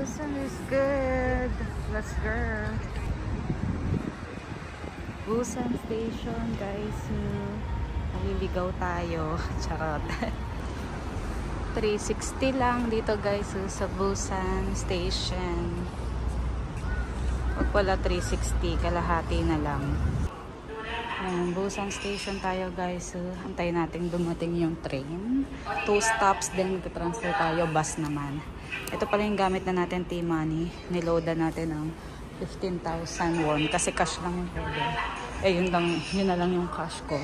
Busan is good. Let's go. Busan Station, guys. Naliligaw tayo. Charot. 360 lang dito, guys, sa Busan Station. Wag pala 360, kalahati na lang. Ayan, Busan Station tayo, guys. Antayin natin dumating yung train. 2 stops, then magta-transfer tayo. Bus naman. Ito pala yung gamit na natin, T-Money. Niloadan natin ng 15,000 won. Kasi cash lang yung order. Yun na lang yung cash ko.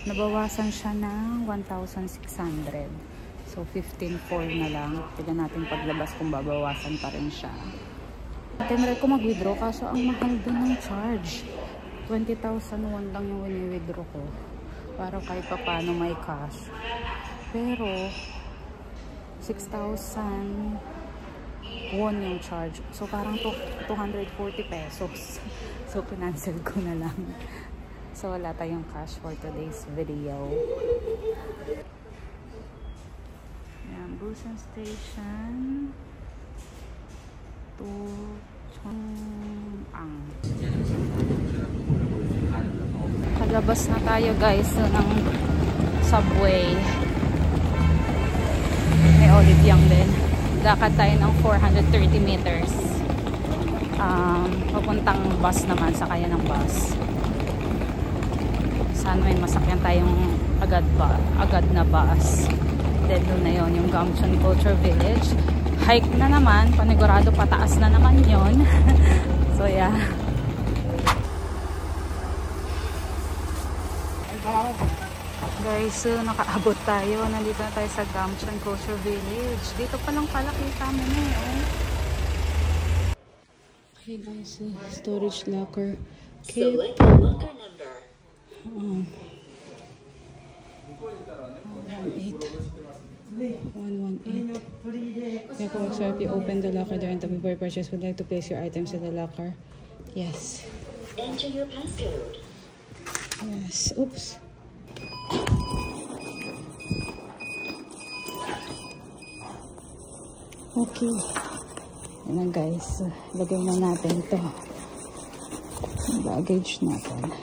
Nabawasan siya ng 1,600. So, 15,400 na lang. Tignan natin paglabas kung babawasan pa rin siya. Tinry ko mag-withdraw kaso ang mahal dun ng charge. 20,000 won lang yung wini-withdraw ko. Para kahit pa paano may cash. Pero, 6,000 won yung charge. So, parang 240 pesos. So, pinansel ko na lang. So, wala tayong cash for today's video. Ayan, Busan Station to Chong'an. Palabas na tayo, guys, ng subway. May olive yang din. Lakad tayo ng 430 meters. Papuntang bus naman, sakaya ng bus. Sana may masakyan tayong agad na bus. Then doon na yun, yung Gamcheon Culture Village. Hike na naman, panigurado pataas na naman yon. So yeah. Guys, nakaabot tayo. Nandito na tayo sa Gamcheon Culture Village. Dito pa lang pala kita mo na yun. Okay guys, storage locker. Okay. Select the locker number. 118. Therefore, so if you open the locker there and before you purchase, would like to place your items in the locker? Yes. Enter your passcode. Yes. Oops. Okay. Ayan guys. Lagay na natin ito. Baggage natin.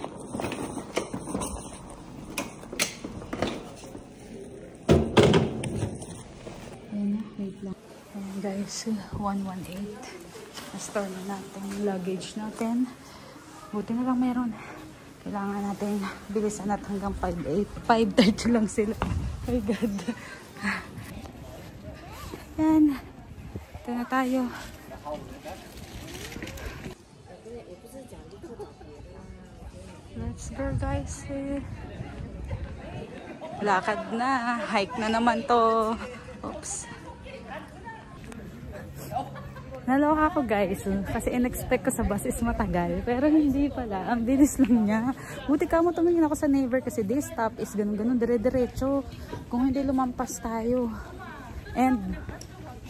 Guys, 118. Na-store na natin yung luggage natin. Buti na lang meron. Kailangan natin bilisan at hanggang 5:30 lang sila. Oh my God. Yan. Ito na tayo. Let's go, guys. Lakad na. Hike na naman to. Oops. Naloka ako, guys, kasi in-expect ko sa bus is matagal, pero hindi pala, ang bilis lang niya. Buti ka mo tumingin ako sa neighbor kasi this stop is ganun-ganun, dire-diretso, kung hindi lumampas tayo. And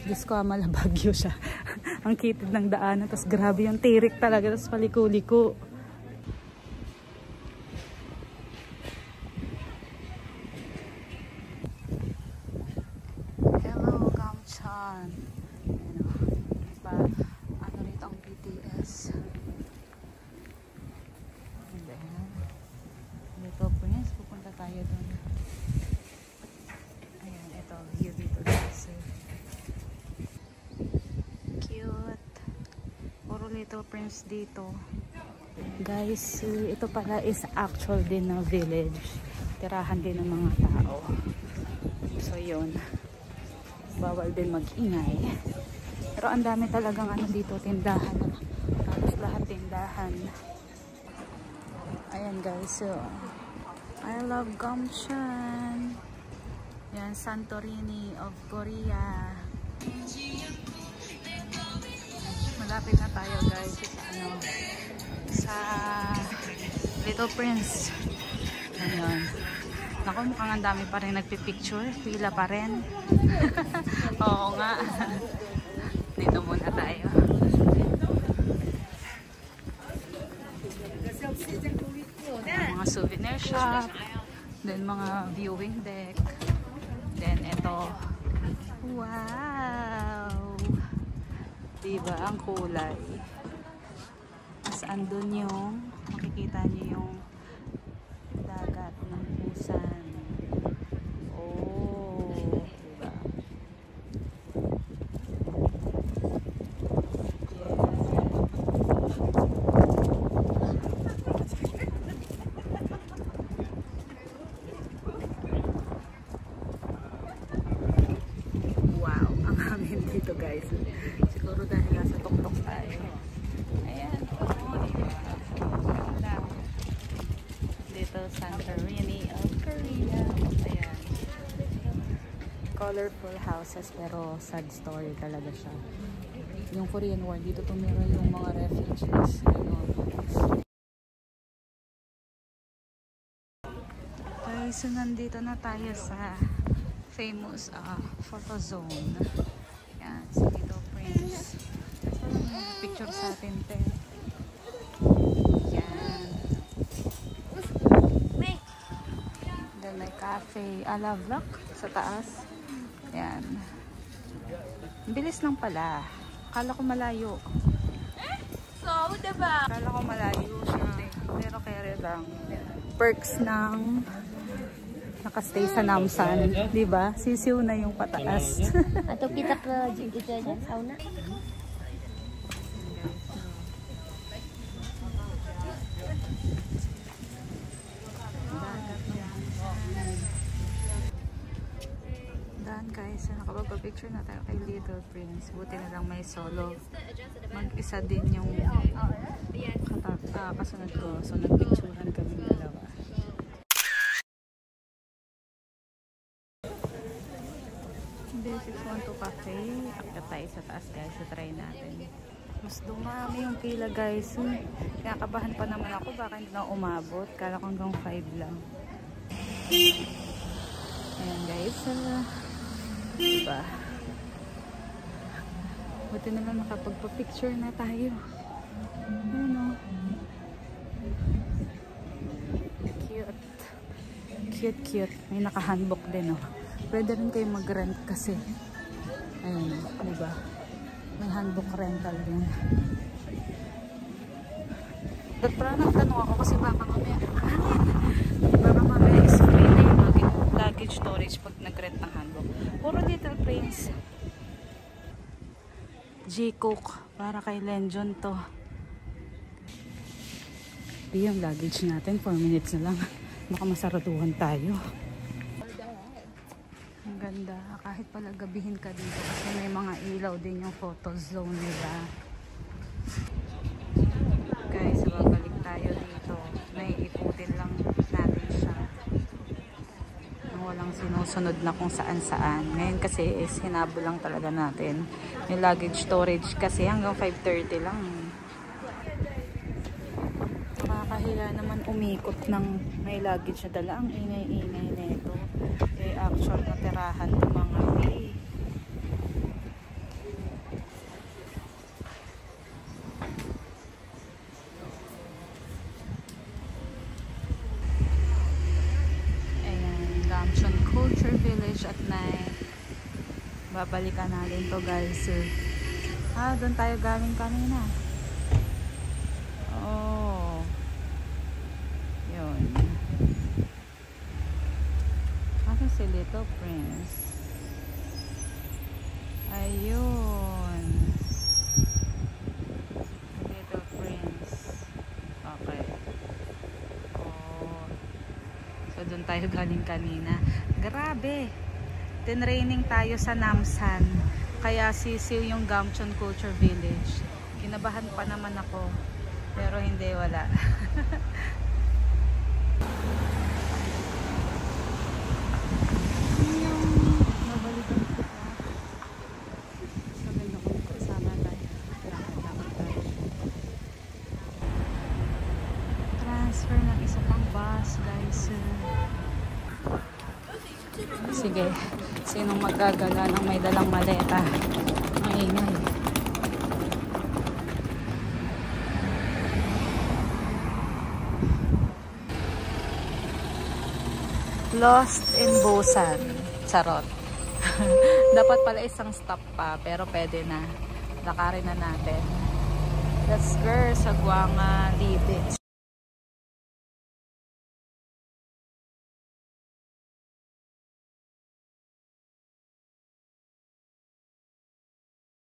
Diyos ko, malabagyo siya. Ang kitid ng daanan, tapos grabe yung tirik talaga, tapos paliko-liko. Hello, Gamcheon. Ano rito ang BTS. And then, dito Prince, pupunta tayo dun. Ayan, ito, view dito guys. Cute. Puro Little Prince dito. Guys, ito pala is actual din na village. Tirahan din ng mga tao. So yun. Bawal din mag-ingay. Pero ang dami talagang ano dito, tindahan. Tapos lahat tindahan. Ayan guys, so I love Gamcheon. Yan, Santorini of Korea. Malapit na tayo guys sa Little Prince. Ayan. Naku, mukhang ang dami pa rin nagpipicture. Pila pa rin. Oo nga. Dito muna tayo. Mga souvenir shop. Then mga viewing deck. Then ito, Wow! Diba ang kulay? Mas andun yung makikita niyo yung dagat ng Busan. Oh, diba? Wow, ang hangin dito guys. Siguro dahil nasa tuktok tayo. Ayan, dito Santorini of Korea. Ayan. Colorful houses pero sad story talaga siya. Yung Korean War, dito tumira yung mga refugees. Okay, so nandito na tayo sa famous photo zone. Yan, si Tito Prince. Picture sa atin, te. Yan. Then may cafe, Alavlak sa taas. Yan. Bilis lang pala. Akala ko malayo. So, diba? Akala ko malayo siya. Pero kaya lang. Perks ng nakastay sa Namsan, di ba? Sisiw na yung pataas. Atau kita ke itu aja, sauna. Daan guys, nakapagpa-picture na tayo kay Little Prince. Buti na lang may solo. Mag-isa din yung kasunod ko. So nagpicturean kami dalawa. This is 1-2 Cafe. Akit tayo sa taas guys. So try natin. Mas dumami yung pila guys. Kaya kabahan pa naman ako. Baka hindi na umabot. Kala ko hanggang 5 lang. Ayan guys. Diba? Buti na lang nakapagpa-picture na tayo. Ayan o. Cute. Cute, cute. May naka-handbook din o. Pwede rin kayo mag-rent kasi. Ayun, diba? May handbook rental din. Parang nagtanong ako kasi baka mamaya is-free na yung luggage storage pag nag-rent ng handbook. Puro Little Prince. J-Cook. Para kay Lenjon to. Di yung luggage natin. 4 minutes na lang. Baka masaraduhan tayo. Ang ganda. Kahit pala gabihin ka dito kasi may mga ilaw din yung photo zone nila. Guys, babalik tayo dito. Naiikutin lang natin siya. Walang sinusunod na kung saan-saan. Ngayon kasi is hinabo lang talaga natin. May luggage storage kasi hanggang 5:30 lang. Nakakahiya naman umikot ng may luggage na dala. Ang ingay-ingay na ito. Eh, actual na tirahan ng mga Gamcheon Culture Village at night. Babalikan natin to guys. Doon tayo galing kanina. Oh. Yun. Asan si Little Prince? Ayun. Little Prince. Okay. Oh. So, doon tayo galing kanina. Grabe. Tinraining tayo sa Namsan. Kaya sisiw yung Gamcheon Culture Village. Kinabahan pa naman ako. Pero hindi, wala. Transfer ng isa pang bus, guys. Sige, sinong magagala ng may dalang maleta? Maingay. Lost in Busan. Charot. Dapat pala isang stop pa, pero pwede na. Lakarin na natin. Let's go sa Guanga,